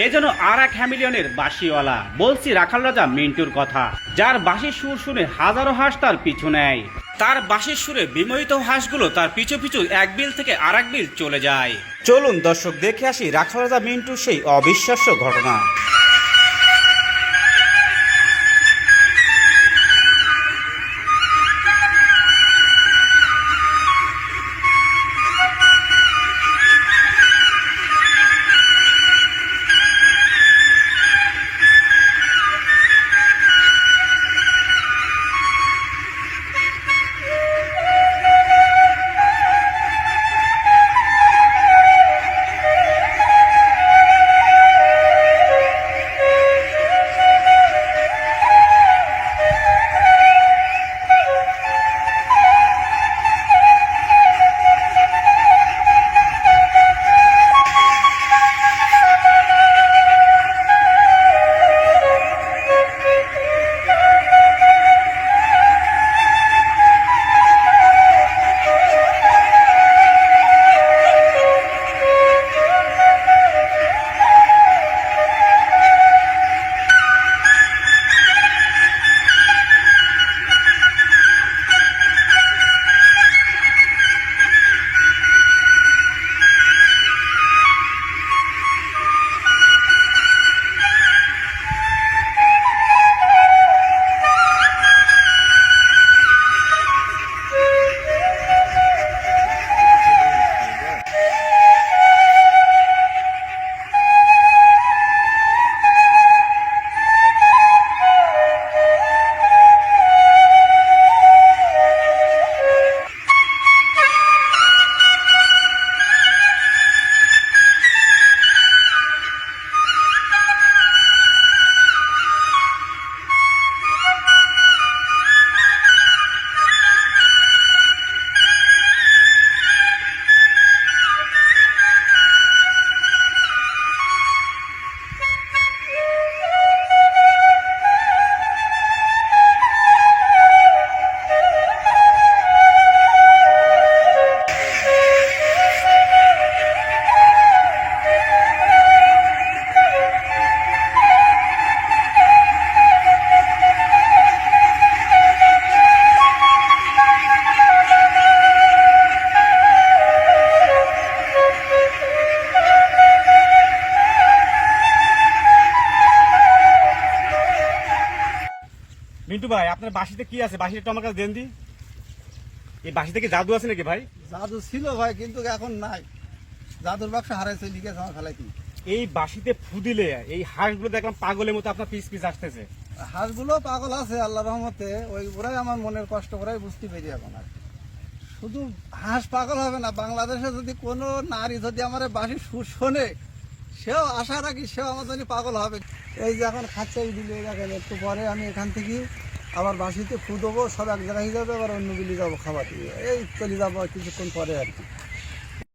এ যেন আর এক হ্যামিলিয়নের বাঁশিওয়ালা। বলছি রাখাল রাজা মিন্টুর কথা, যার বাঁশির সুর শুনে হাজারো হাঁস তার পিছু নেয়। তার বাঁশির সুরে বিমোহিত হাঁসগুলো তার পিছু পিছু এক বিল থেকে আর এক বিল চলে যায়। চলুন দর্শক দেখে আসি রাখাল রাজা মিন্টুর সেই অবিশ্বাস্য ঘটনা। মিন্টু ভাই, আপনার বাঁশিতে কি আছে? বাঁশিটা একটু আমার কাছে দেন দি। এই বাঁশিতে কি জাদু আছে নাকি ভাই? জাদু ছিল ভাই, কিন্তু এখন নাই। জাদুর বাক্স হারাইছে, লিখেছে আমার ফেলাই কি। এই বাঁশিতে ফু দিলে এই হাঁসগুলো দেখলাম পাগলের মতো আপনার পিস পিস আসতেছে। হাঁসগুলো পাগল আছে আল্লাহ রহমতে, ওরাই আমার মনের কষ্ট, ওরাই বুঝতে পেরি এখন। আর শুধু হাঁস পাগল হবে না, বাংলাদেশে যদি কোনো নারী যদি আমার বাঁশির সুর শোনে, সেও আশা রাখি সেও আমার জন্য পাগল হবে। এই যে এখন খাচ্ছে এই দিলে দেখেন, একটু পরে আমি এখান থেকে আবার বাঁশিতে ফু দেবো, সব এক জায়গায় যাবে, আবার অন্য বিলি যাবো খাবার দিয়ে, এই চলে যাবো কিছুক্ষণ পরে আর কি।